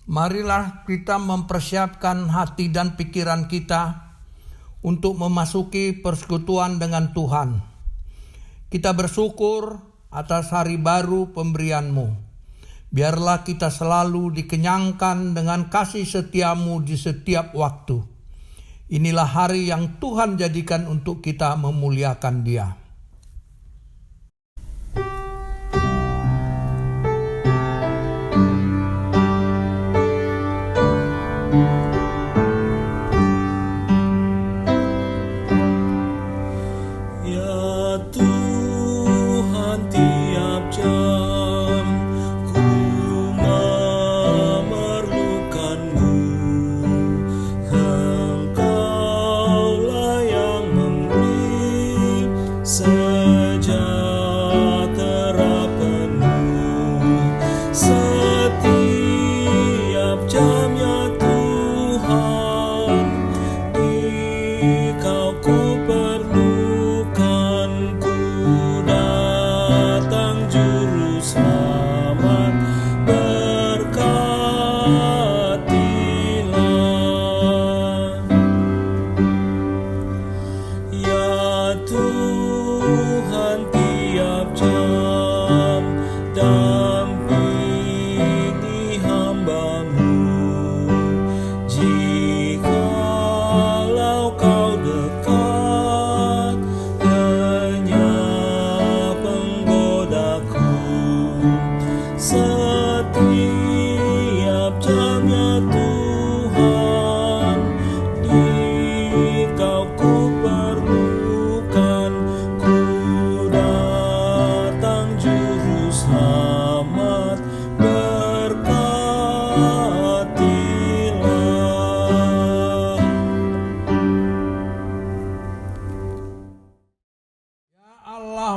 Marilah kita mempersiapkan hati dan pikiran kita untuk memasuki persekutuan dengan Tuhan. Kita bersyukur atas hari baru pemberian-Mu. Biarlah kita selalu dikenyangkan dengan kasih setia-Mu di setiap waktu. Inilah hari yang Tuhan jadikan untuk kita memuliakan Dia.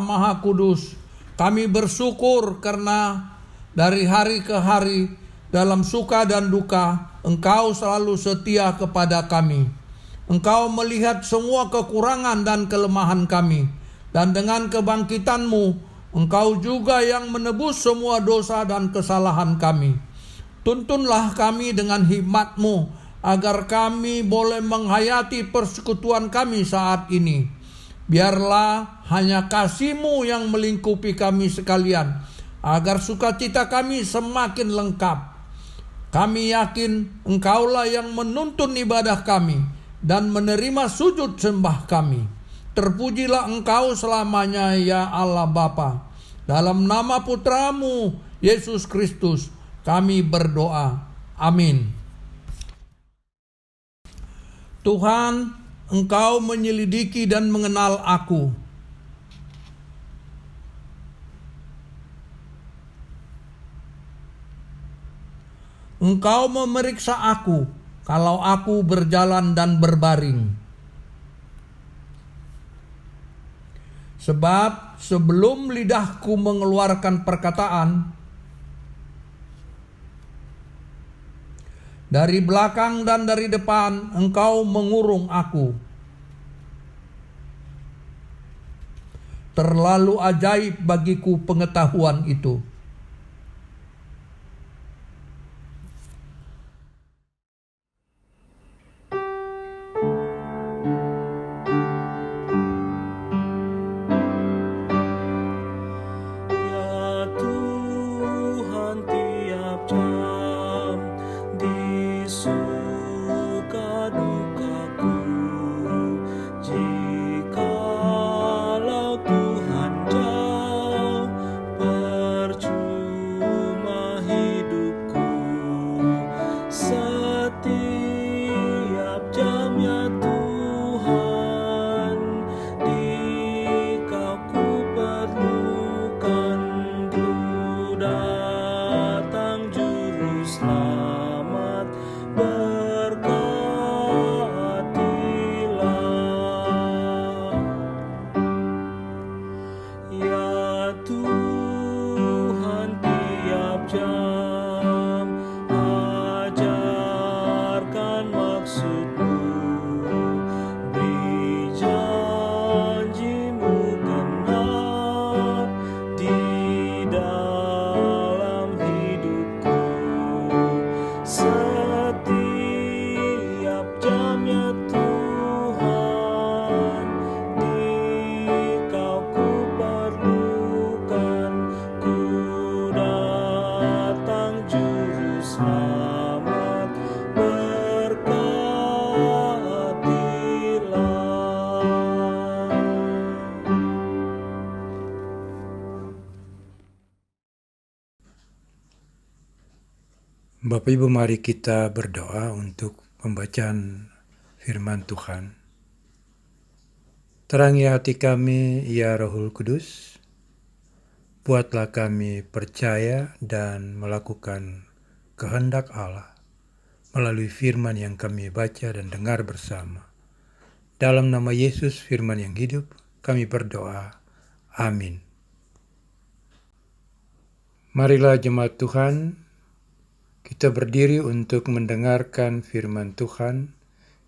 Maha Kudus, kami bersyukur karena dari hari ke hari dalam suka dan duka Engkau selalu setia kepada kami. Engkau melihat semua kekurangan dan kelemahan kami, dan dengan kebangkitan-Mu Engkau juga yang menebus semua dosa dan kesalahan kami. Tuntunlah kami dengan hikmat-Mu agar kami boleh menghayati persekutuan kami saat ini. Biarlah hanya kasih-Mu yang melingkupi kami sekalian, agar sukacita kami semakin lengkap. Kami yakin Engkaulah yang menuntun ibadah kami dan menerima sujud sembah kami. Terpujilah Engkau selamanya ya Allah Bapa. Dalam nama Putra-Mu Yesus Kristus kami berdoa. Amin. Tuhan, Engkau menyelidiki dan mengenal aku. Engkau memeriksa aku kalau aku berjalan dan berbaring. Sebab sebelum lidahku mengeluarkan perkataan, dari belakang dan dari depan Engkau mengurung aku. Terlalu ajaib bagiku pengetahuan itu. Jikalau Tuhan jauh Bapak Ibu, mari kita berdoa untuk pembacaan firman Tuhan. Terangi hati kami, ya Rohul Kudus. Buatlah kami percaya dan melakukan kehendak Allah melalui firman yang kami baca dan dengar bersama. Dalam nama Yesus, firman yang hidup, kami berdoa. Amin. Marilah jemaat Tuhan, kita berdiri untuk mendengarkan firman Tuhan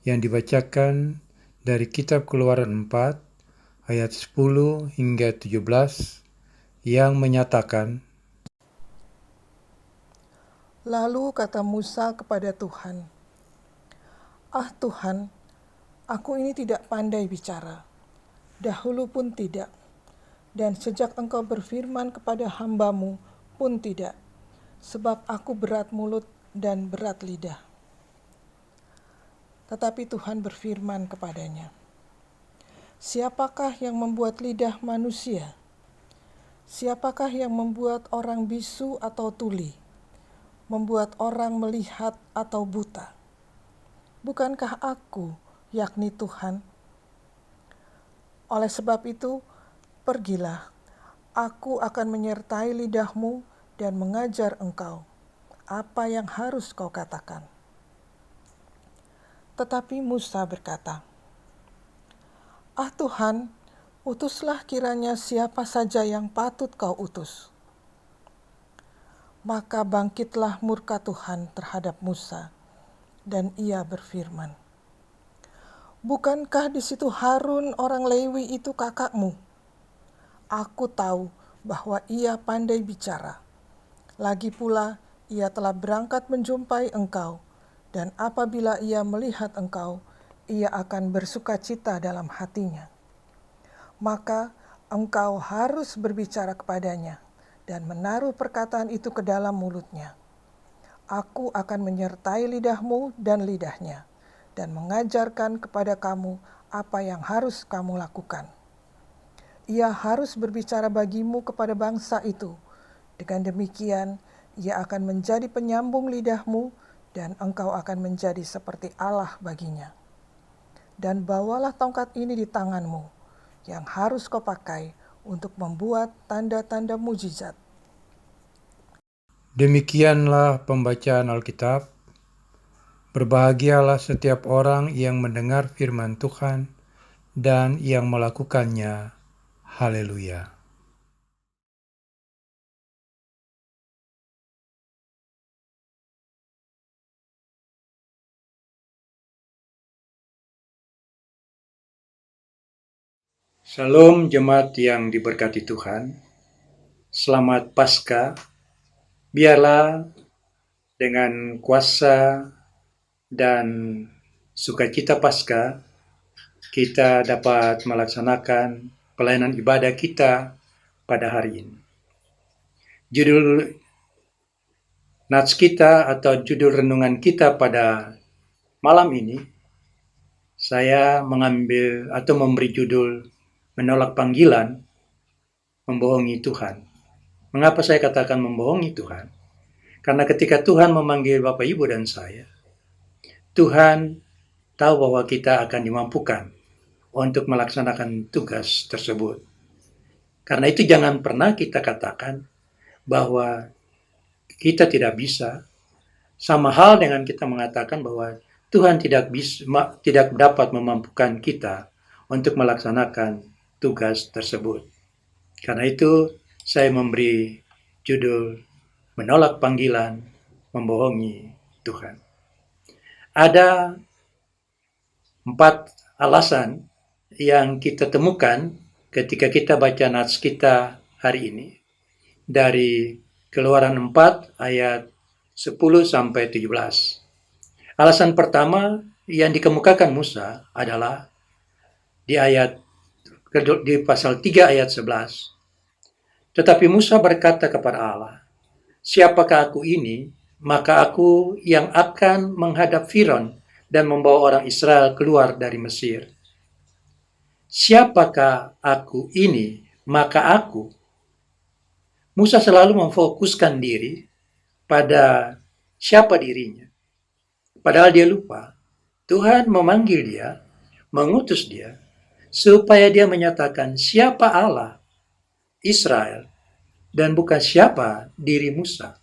yang dibacakan dari kitab Keluaran 4 ayat 10 hingga 17 yang menyatakan, Lalu kata Musa kepada Tuhan, "Ah Tuhan, aku ini tidak pandai bicara, dahulu pun tidak, dan sejak Engkau berfirman kepada hamba-Mu pun tidak, sebab aku berat mulut dan berat lidah." Tetapi Tuhan berfirman kepadanya, "Siapakah yang membuat lidah manusia? Siapakah yang membuat orang bisu atau tuli? Membuat orang melihat atau buta? Bukankah aku, yakni Tuhan? Oleh sebab itu, pergilah, aku akan menyertai lidahmu dan mengajar engkau apa yang harus kau katakan." Tetapi Musa berkata, "Ah Tuhan, utuslah kiranya siapa saja yang patut kau utus." Maka bangkitlah murka Tuhan terhadap Musa, dan ia berfirman, "Bukankah di situ Harun orang Lewi itu kakakmu? Aku tahu bahwa ia pandai bicara. Lagi pula ia telah berangkat menjumpai engkau, dan apabila ia melihat engkau, ia akan bersukacita dalam hatinya. Maka engkau harus berbicara kepadanya dan menaruh perkataan itu ke dalam mulutnya. Aku akan menyertai lidahmu dan lidahnya, dan mengajarkan kepada kamu apa yang harus kamu lakukan. Ia harus berbicara bagimu kepada bangsa itu. Dengan demikian, ia akan menjadi penyambung lidahmu, dan engkau akan menjadi seperti Allah baginya. Dan bawalah tongkat ini di tanganmu, yang harus kau pakai untuk membuat tanda-tanda mujizat." Demikianlah pembacaan Alkitab. Berbahagialah setiap orang yang mendengar firman Tuhan dan yang melakukannya. Haleluya. Shalom jemaat yang diberkati Tuhan. Selamat Paskah. Biarlah dengan kuasa dan sukacita Paskah kita dapat melaksanakan pelayanan ibadah kita pada hari ini. Judul nats kita atau judul renungan kita pada malam ini, saya mengambil atau memberi judul menolak panggilan, membohongi Tuhan. Mengapa saya katakan membohongi Tuhan? Karena ketika Tuhan memanggil Bapak Ibu dan saya, Tuhan tahu bahwa kita akan dimampukan untuk melaksanakan tugas tersebut. Karena itu jangan pernah kita katakan bahwa kita tidak bisa, sama hal dengan kita mengatakan bahwa Tuhan tidak dapat memampukan kita untuk melaksanakan tugas tersebut. Karena itu saya memberi judul menolak panggilan, membohongi Tuhan. Ada 4 alasan yang kita temukan ketika kita baca nats kita hari ini dari Keluaran 4 ayat 10 sampai 17. Alasan pertama yang dikemukakan Musa adalah di pasal 3 ayat 11. Tetapi Musa berkata kepada Allah, "Siapakah aku ini? Maka aku yang akan menghadap Firaun dan membawa orang Israel keluar dari Mesir. Siapakah aku ini? Maka aku." Musa selalu memfokuskan diri pada siapa dirinya. Padahal dia lupa, Tuhan memanggil dia, mengutus dia, supaya dia menyatakan siapa Allah Israel dan bukan siapa diri Musa.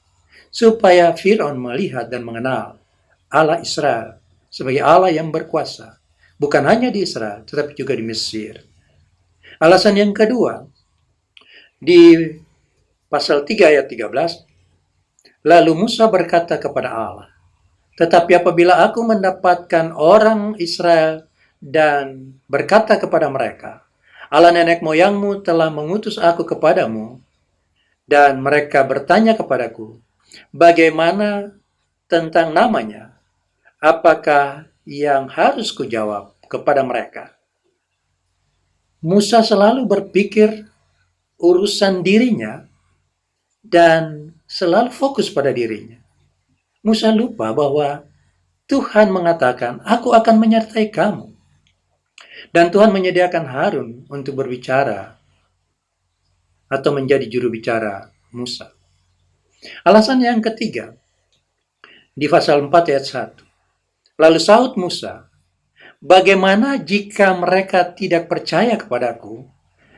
Supaya Fir'aun melihat dan mengenal Allah Israel sebagai Allah yang berkuasa. Bukan hanya di Israel, tetapi juga di Mesir. Alasan yang kedua, di pasal 3 ayat 13, lalu Musa berkata kepada Allah, tetapi apabila aku mendapatkan orang Israel dan berkata kepada mereka, Allah nenek moyangmu telah mengutus aku kepadamu, dan mereka bertanya kepadaku, bagaimana tentang namanya? Apakah yang harus kujawab kepada mereka? Musa selalu berpikir urusan dirinya dan selalu fokus pada dirinya. Musa lupa bahwa Tuhan mengatakan, aku akan menyertai kamu. Dan Tuhan menyediakan Harun untuk berbicara atau menjadi juru bicara Musa. Alasan yang ketiga, di pasal 4 ayat 1. Lalu sahut Musa, bagaimana jika mereka tidak percaya kepadaku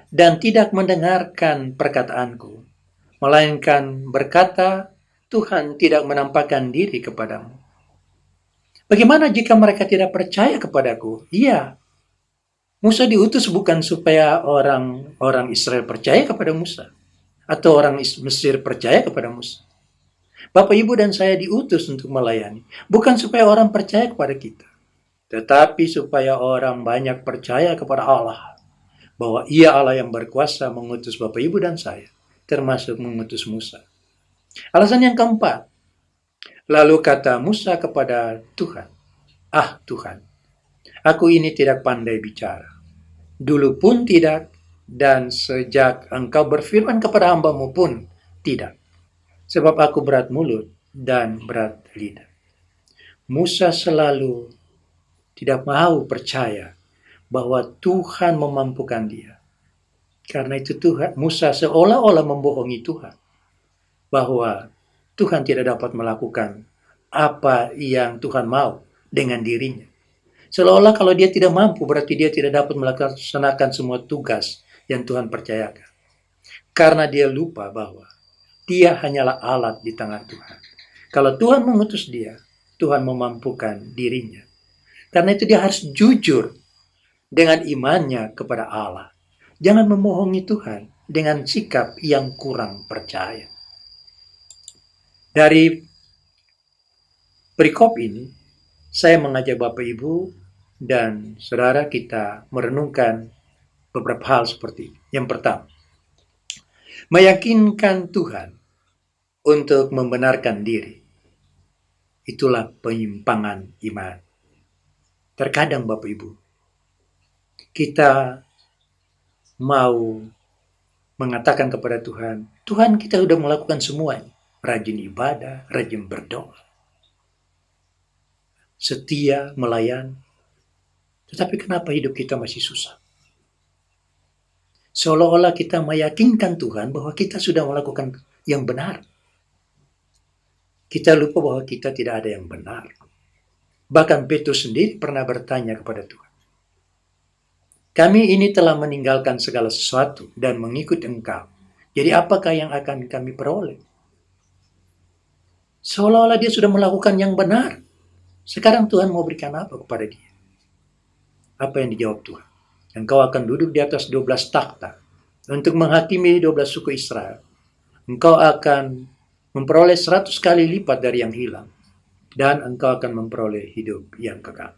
dan tidak mendengarkan perkataanku, melainkan berkata, Tuhan tidak menampakkan diri kepadamu. Bagaimana jika mereka tidak percaya kepadaku? Iya, Musa diutus bukan supaya orang Israel percaya kepada Musa, atau orang Mesir percaya kepada Musa. Bapak, Ibu, dan saya diutus untuk melayani, bukan supaya orang percaya kepada kita, tetapi supaya orang banyak percaya kepada Allah, bahwa Ia Allah yang berkuasa mengutus Bapak, Ibu, dan saya, termasuk mengutus Musa. Alasan yang keempat, lalu kata Musa kepada Tuhan, Tuhan, aku ini tidak pandai bicara. Dulu pun tidak, dan sejak engkau berfirman kepada hamba-Mu pun tidak. Sebab aku berat mulut dan berat lidah. Musa selalu tidak mau percaya bahwa Tuhan memampukan dia. Karena itu Musa seolah-olah membohongi Tuhan. Bahwa Tuhan tidak dapat melakukan apa yang Tuhan mau dengan dirinya. Seolah-olah kalau dia tidak mampu, berarti dia tidak dapat melaksanakan semua tugas yang Tuhan percayakan. Karena dia lupa bahwa dia hanyalah alat di tangan Tuhan. Kalau Tuhan mengutus dia, Tuhan memampukan dirinya. Karena itu dia harus jujur dengan imannya kepada Allah. Jangan membohongi Tuhan dengan sikap yang kurang percaya. Dari perikop ini, saya mengajak Bapak, Ibu, dan saudara kita merenungkan beberapa hal seperti ini. Yang pertama, meyakinkan Tuhan untuk membenarkan diri. Itulah penyimpangan iman. Terkadang Bapak, Ibu, kita mau mengatakan kepada Tuhan, Tuhan, kita sudah melakukan semuanya. Rajin ibadah, rajin berdoa, setia melayani. Tetapi kenapa hidup kita masih susah? Seolah-olah kita meyakinkan Tuhan bahwa kita sudah melakukan yang benar. Kita lupa bahwa kita tidak ada yang benar. Bahkan Petrus sendiri pernah bertanya kepada Tuhan, kami ini telah meninggalkan segala sesuatu dan mengikut Engkau. Jadi apakah yang akan kami peroleh? Seolah-olah dia sudah melakukan yang benar. Sekarang Tuhan mau berikan apa kepada dia? Apa yang dijawab Tuhan? Engkau akan duduk di atas 12 takhta untuk menghakimi 12 suku Israel. Engkau akan memperoleh 100 kali lipat dari yang hilang. Dan engkau akan memperoleh hidup yang kekal.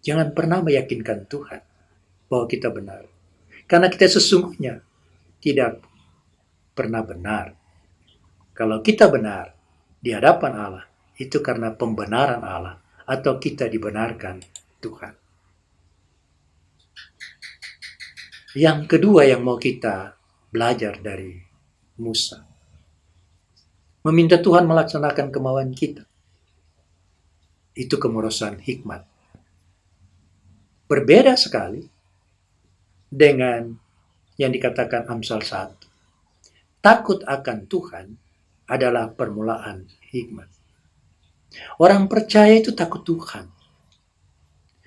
Jangan pernah meyakinkan Tuhan bahwa kita benar. Karena kita sesungguhnya tidak pernah benar. Kalau kita benar di hadapan Allah, itu karena pembenaran Allah atau kita dibenarkan Tuhan. Yang kedua yang mau kita belajar dari Musa, meminta Tuhan melaksanakan kemauan kita. Itu kemurusan hikmat. Berbeda sekali dengan yang dikatakan Amsal 1. Takut akan Tuhan adalah permulaan hikmat. Orang percaya itu takut Tuhan,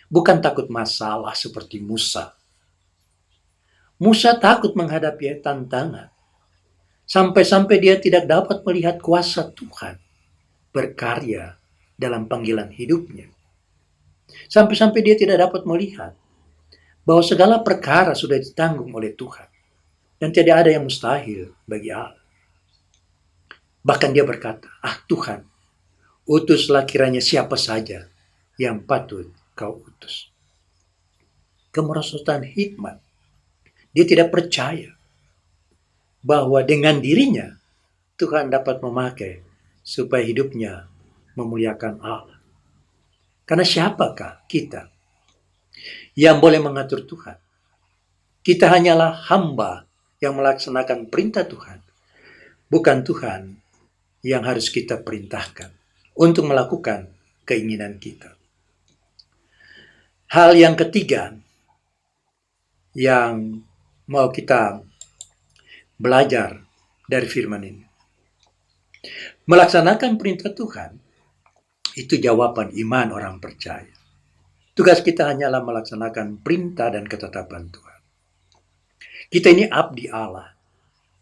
bukan takut masalah seperti Musa. Musa takut menghadapi tantangan, sampai-sampai dia tidak dapat melihat kuasa Tuhan berkarya dalam panggilan hidupnya. Sampai-sampai dia tidak dapat melihat bahwa segala perkara sudah ditanggung oleh Tuhan dan tidak ada yang mustahil bagi Allah. Bahkan dia berkata, Tuhan, utuslah kiranya siapa saja yang patut kau utus. Kemerosotan hikmat. Dia tidak percaya bahwa dengan dirinya Tuhan dapat memakai supaya hidupnya memuliakan Allah. Karena siapakah kita yang boleh mengatur Tuhan? Kita hanyalah hamba yang melaksanakan perintah Tuhan. Bukan Tuhan yang harus kita perintahkan untuk melakukan keinginan kita. Hal yang ketiga yang mau kita belajar dari firman ini. Melaksanakan perintah Tuhan itu jawaban iman orang percaya. Tugas kita hanyalah melaksanakan perintah dan ketetapan Tuhan. Kita ini abdi Allah,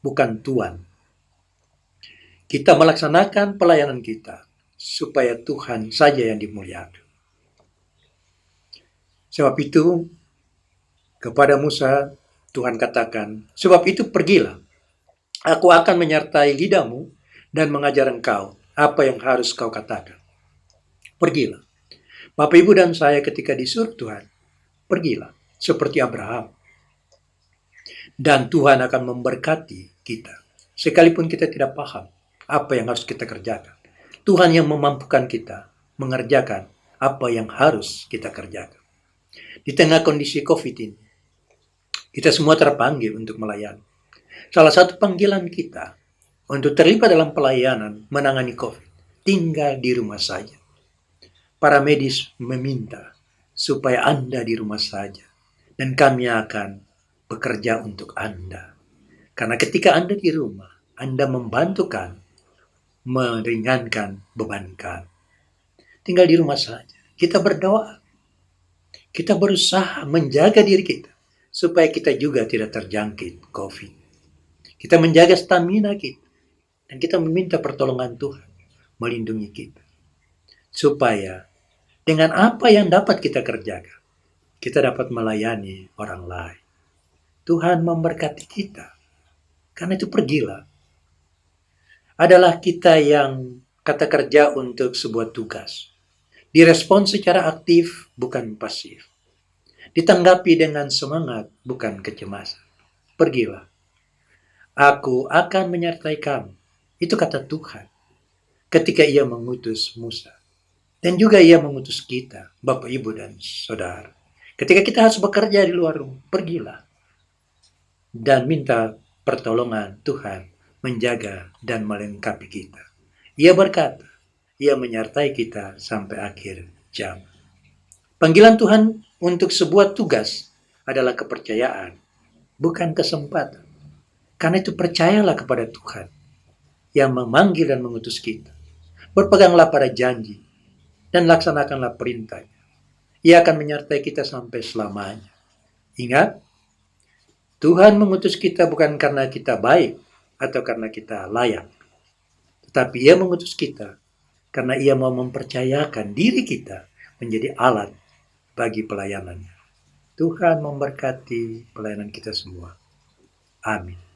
bukan tuan. Kita melaksanakan pelayanan kita supaya Tuhan saja yang dimuliakan. Sebab itu, kepada Musa Tuhan katakan, sebab itu pergilah, aku akan menyertai lidahmu dan mengajar engkau apa yang harus kau katakan. Pergilah. Bapak, Ibu, dan saya ketika disuruh Tuhan, pergilah seperti Abraham. Dan Tuhan akan memberkati kita. Sekalipun kita tidak paham apa yang harus kita kerjakan. Tuhan yang memampukan kita mengerjakan apa yang harus kita kerjakan. Di tengah kondisi COVID ini, kita semua terpanggil untuk melayani. Salah satu panggilan kita untuk terlibat dalam pelayanan menangani COVID, tinggal di rumah saja. Para medis meminta supaya Anda di rumah saja, dan kami akan bekerja untuk Anda. Karena ketika Anda di rumah, Anda membantukan, meringankan beban kami. Tinggal di rumah saja. Kita berdoa. Kita berusaha menjaga diri kita supaya kita juga tidak terjangkit COVID. Kita menjaga stamina kita dan kita meminta pertolongan Tuhan melindungi kita. Supaya dengan apa yang dapat kita kerjakan, kita dapat melayani orang lain. Tuhan memberkati kita. Karena itu pergilah. Adalah kita yang kata kerja untuk sebuah tugas. Direspons secara aktif, bukan pasif. Ditanggapi dengan semangat, bukan kecemasan. Pergilah. Aku akan menyertai kamu. Itu kata Tuhan. Ketika ia mengutus Musa. Dan juga ia mengutus kita, Bapak, Ibu, dan Saudara. Ketika kita harus bekerja di luar rumah, pergilah. Dan minta pertolongan Tuhan menjaga dan melengkapi kita. Ia berkata, ia menyertai kita sampai akhir zaman. Panggilan Tuhan untuk sebuah tugas adalah kepercayaan, bukan kesempatan. Karena itu percayalah kepada Tuhan yang memanggil dan mengutus kita. Berpeganglah pada janji dan laksanakanlah perintahnya. Ia akan menyertai kita sampai selamanya. Ingat, Tuhan mengutus kita bukan karena kita baik atau karena kita layak. Tetapi ia mengutus kita karena ia mau mempercayakan diri kita menjadi alat bagi pelayanannya. Tuhan memberkati pelayanan kita semua. Amin.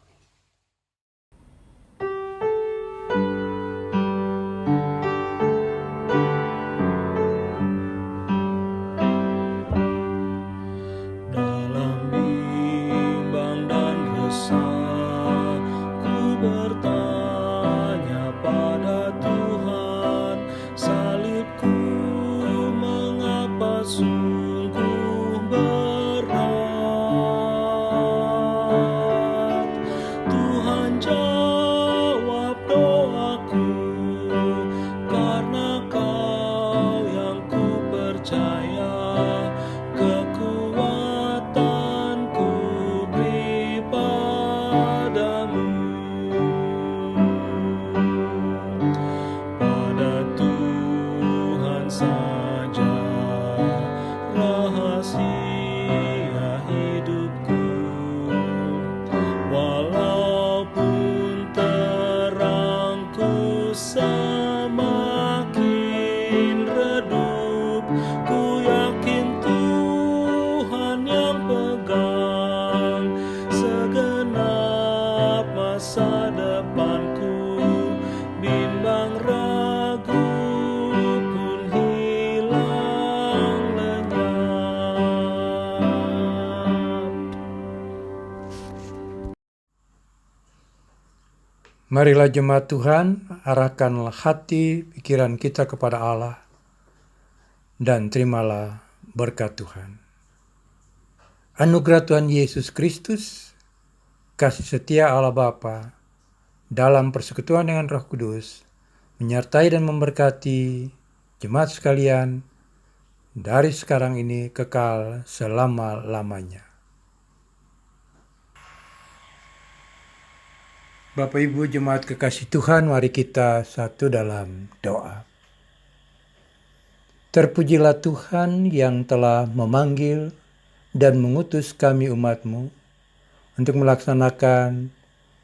Marilah jemaat Tuhan, arahkanlah hati pikiran kita kepada Allah dan terimalah berkat Tuhan. Anugerah Tuhan Yesus Kristus, kasih setia Allah Bapa dalam persekutuan dengan Roh Kudus, menyertai dan memberkati jemaat sekalian dari sekarang ini kekal selama-lamanya. Bapak Ibu jemaat kekasih Tuhan, mari kita satu dalam doa. Terpujilah Tuhan yang telah memanggil dan mengutus kami umat-Mu untuk melaksanakan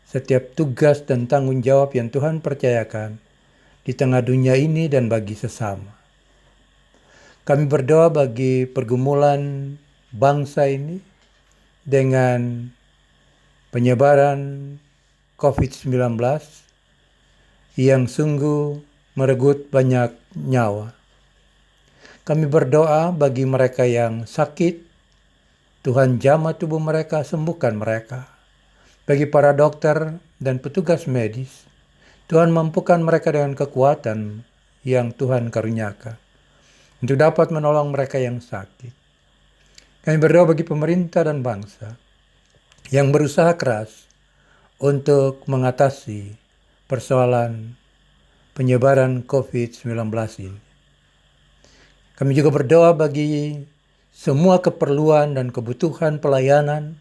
setiap tugas dan tanggung jawab yang Tuhan percayakan di tengah dunia ini dan bagi sesama. Kami berdoa bagi pergumulan bangsa ini dengan penyebaran COVID-19 yang sungguh merenggut banyak nyawa. Kami berdoa bagi mereka yang sakit, Tuhan jamah tubuh mereka, sembuhkan mereka. Bagi para dokter dan petugas medis, Tuhan mampukan mereka dengan kekuatan yang Tuhan karuniakan untuk dapat menolong mereka yang sakit. Kami berdoa bagi pemerintah dan bangsa yang berusaha keras untuk mengatasi persoalan penyebaran COVID-19 ini. Kami juga berdoa bagi semua keperluan dan kebutuhan pelayanan,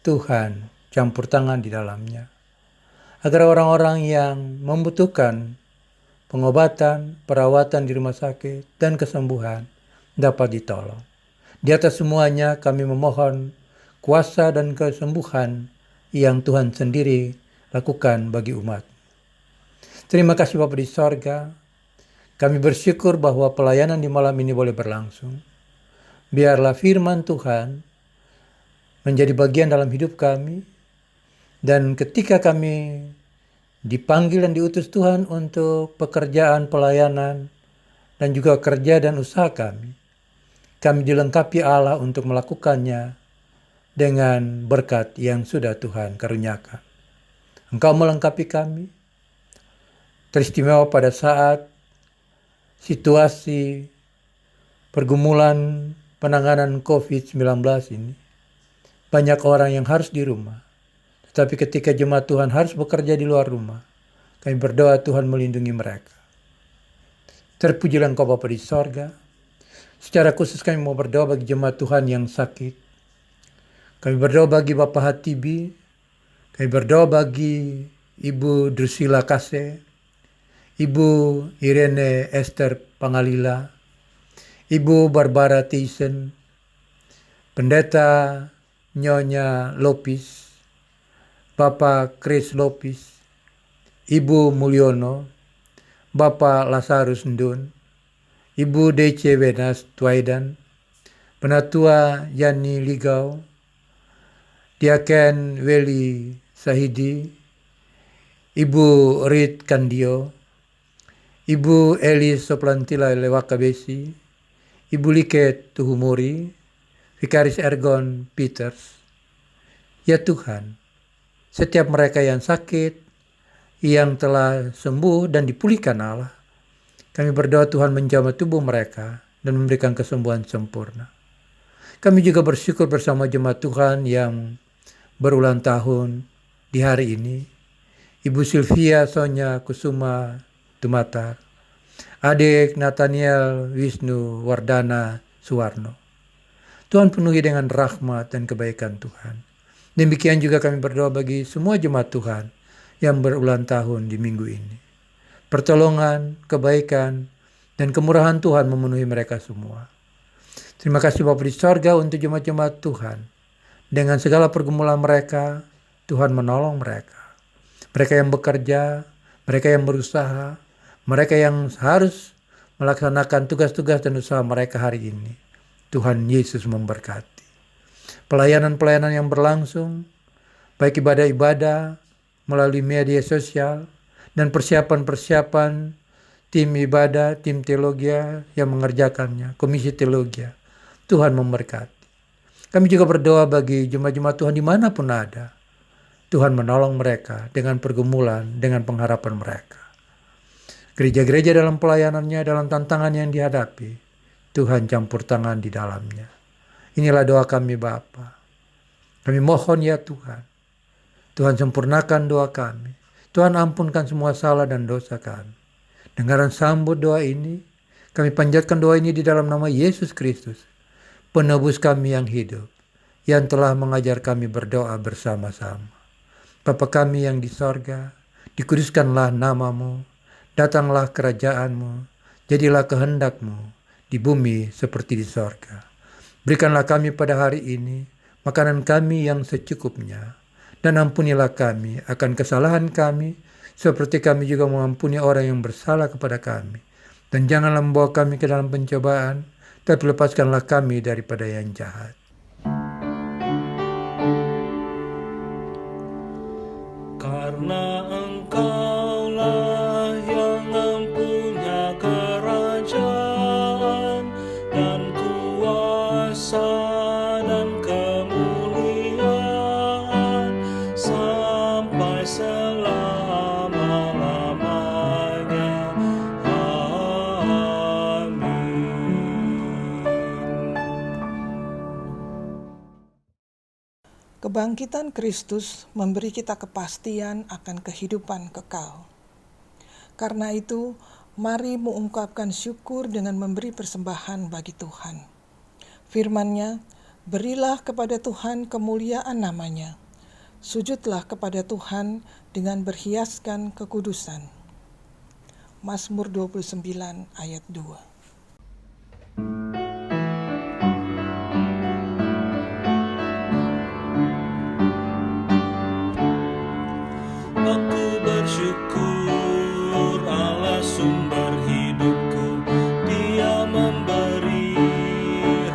Tuhan campur tangan di dalamnya. Agar orang-orang yang membutuhkan pengobatan, perawatan di rumah sakit, dan kesembuhan dapat ditolong. Di atas semuanya kami memohon kuasa dan kesembuhan yang Tuhan sendiri lakukan bagi umat. Terima kasih Bapa di sorga. Kami bersyukur bahwa pelayanan di malam ini boleh berlangsung. Biarlah firman Tuhan menjadi bagian dalam hidup kami. Dan ketika kami dipanggil dan diutus Tuhan untuk pekerjaan pelayanan dan juga kerja dan usaha kami dilengkapi Allah untuk melakukannya dengan berkat yang sudah Tuhan karuniakan. Engkau melengkapi kami, teristimewa pada saat situasi pergumulan penanganan COVID-19 ini. Banyak orang yang harus di rumah, tetapi ketika jemaat Tuhan harus bekerja di luar rumah, kami berdoa Tuhan melindungi mereka. Terpujilah Engkau Bapa di sorga. Secara khusus kami mau berdoa bagi jemaat Tuhan yang sakit. Kami berdoa bagi Bapak Hatibi, kami berdoa bagi Ibu Drusilla Kase, Ibu Irene Esther Pangalila, Ibu Barbara Thyssen, Pendeta Nyonya Lopis, Bapak Chris Lopis, Ibu Mulyono, Bapak Lazarus Ndun, Ibu DC Wenas Twaidan, Penatua Yani Ligau, Diaken Weli Sahidi, Ibu Rit Kandio, Ibu Eli Soplantila Lewakabesi, Ibu Liket Tuhumuri, Vikaris Ergon Peters. Ya Tuhan, setiap mereka yang sakit, yang telah sembuh dan dipulihkan Allah, kami berdoa Tuhan menjamah tubuh mereka dan memberikan kesembuhan sempurna. Kami juga bersyukur bersama jemaat Tuhan yang berulang tahun di hari ini. Ibu Sylvia Sonya Kusuma Tumatar, adik Nathaniel Wisnu Wardana Suwarno. Tuhan penuhi dengan rahmat dan kebaikan Tuhan. Demikian juga kami berdoa bagi semua jemaat Tuhan yang berulang tahun di minggu ini. Pertolongan, kebaikan, dan kemurahan Tuhan memenuhi mereka semua. Terima kasih Bapa di sorga untuk jemaat-jemaat Tuhan. Dengan segala pergumulan mereka, Tuhan menolong mereka. Mereka yang bekerja, mereka yang berusaha, mereka yang harus melaksanakan tugas-tugas dan usaha mereka hari ini. Tuhan Yesus memberkati. Pelayanan-pelayanan yang berlangsung, baik ibadah-ibadah melalui media sosial, dan persiapan-persiapan tim ibadah, tim teologi yang mengerjakannya, komisi teologi. Tuhan memberkati. Kami juga berdoa bagi jemaat-jemaat Tuhan dimanapun ada, Tuhan menolong mereka dengan pergumulan, dengan pengharapan mereka. Gereja-gereja dalam pelayanannya, dalam tantangan yang dihadapi, Tuhan campur tangan di dalamnya. Inilah doa kami Bapa. Kami mohon ya Tuhan, Tuhan sempurnakan doa kami. Tuhan ampunkan semua salah dan dosa kami. Dengaran sambut doa ini, kami panjatkan doa ini di dalam nama Yesus Kristus, penebus kami yang hidup, yang telah mengajar kami berdoa bersama-sama. Bapa kami yang di sorga, dikuduskanlah namamu, datanglah kerajaanmu, jadilah kehendakmu di bumi seperti di sorga. Berikanlah kami pada hari ini makanan kami yang secukupnya, dan ampunilah kami akan kesalahan kami, seperti kami juga mengampuni orang yang bersalah kepada kami. Dan janganlah membawa kami ke dalam pencobaan, tapi lepaskanlah kami daripada yang jahat. Karena Engkaulah yang mempunyai kerajaan dan kuasa dan kemuliaan sampai selama-lamanya. Amin. Kebangkitan Kristus memberi kita kepastian akan kehidupan kekal. Karena itu, mari mengungkapkan syukur dengan memberi persembahan bagi Tuhan. Firman-Nya, berilah kepada Tuhan kemuliaan namanya. Sujudlah kepada Tuhan dengan berhiaskan kekudusan. Mazmur 29 ayat 2. Aku bersyukur Allah sumber hidupku, Dia memberi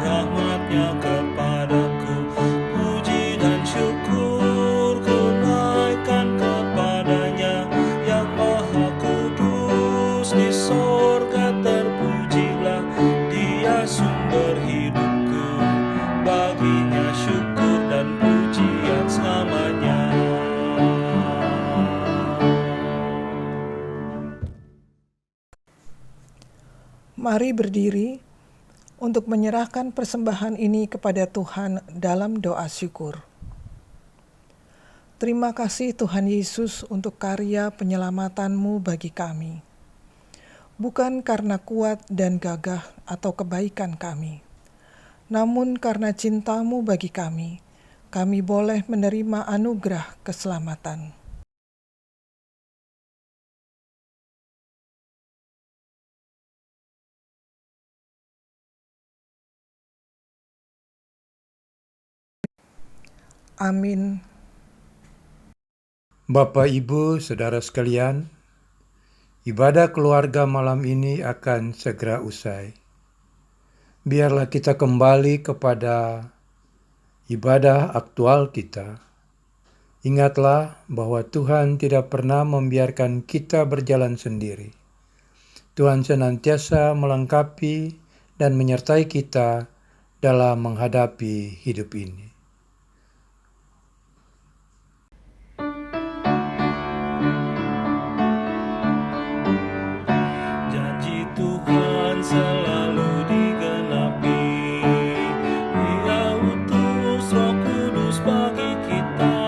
rahmat-Nya kepadaku. Puji dan syukur ku naikkan kepada-Nya yang maha kudus di sorga. Terpujilah Dia sumber hidupku, baginya syukur dan pujian selamanya. Mari berdiri untuk menyerahkan persembahan ini kepada Tuhan dalam doa syukur. Terima kasih Tuhan Yesus untuk karya penyelamatan-Mu bagi kami. Bukan karena kuat dan gagah atau kebaikan kami, namun karena cinta-Mu bagi kami boleh menerima anugerah keselamatan. Amin. Bapak, Ibu, Saudara sekalian, ibadah keluarga malam ini akan segera usai. Biarlah kita kembali kepada ibadah aktual kita. Ingatlah bahwa Tuhan tidak pernah membiarkan kita berjalan sendiri. Tuhan senantiasa melengkapi dan menyertai kita dalam menghadapi hidup ini. Janji Tuhan selalu digenapi. Dia utus Roh Kudus bagi kita,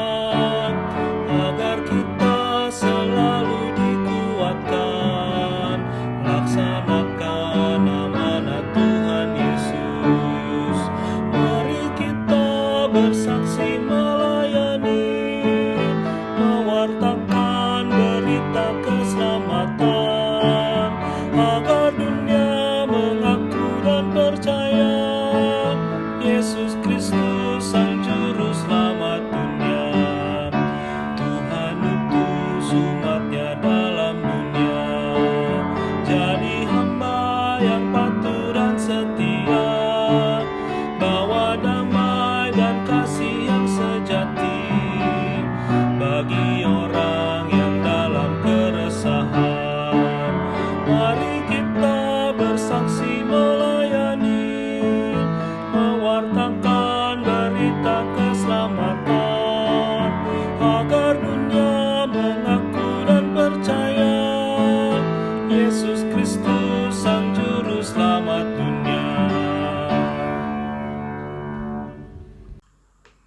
agar kita selalu dikuatkan laksanakan amanat Tuhan Yesus. Mari kita bersaksi melayani, mewartakan berita keselamatan, agar dunia mengaku dan percaya Yesus Kristus Sang Juru Selamat dunia. Tuhan utus umat-Nya dalam dunia, jadi hamba yang patuh dan setia, bawa damai dan kasih yang sejati bagi orang yang dalam keresahan. Mari kita bersaksi melayani, mewartakan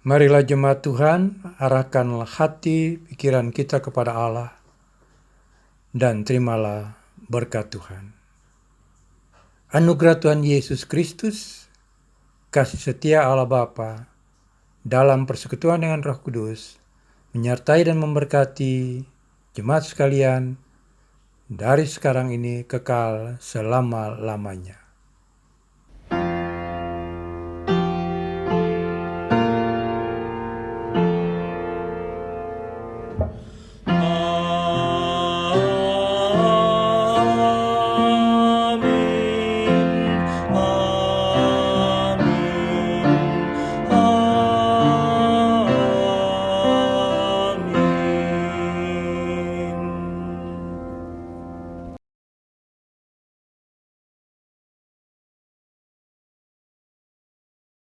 Marilah jemaat Tuhan, arahkanlah hati pikiran kita kepada Allah dan terimalah berkat Tuhan. Anugerah Tuhan Yesus Kristus, kasih setia Allah Bapa, dalam persekutuan dengan Roh Kudus, menyertai dan memberkati jemaat sekalian dari sekarang ini kekal selama-lamanya.